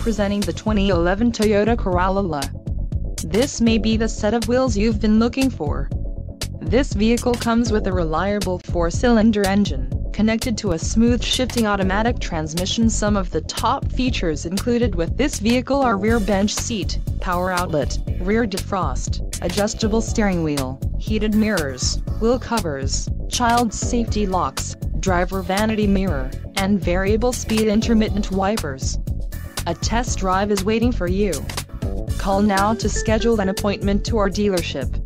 Presenting the 2011 Toyota Corolla. This may be the set of wheels you've been looking for. This vehicle comes with a reliable 4-cylinder engine, connected to a smooth shifting automatic transmission. Some of the top features included with this vehicle are rear bench seat, power outlet, rear defrost, adjustable steering wheel, heated mirrors, wheel covers, child safety locks, driver vanity mirror, and variable speed intermittent wipers. A test drive is waiting for you. Call now to schedule an appointment to our dealership.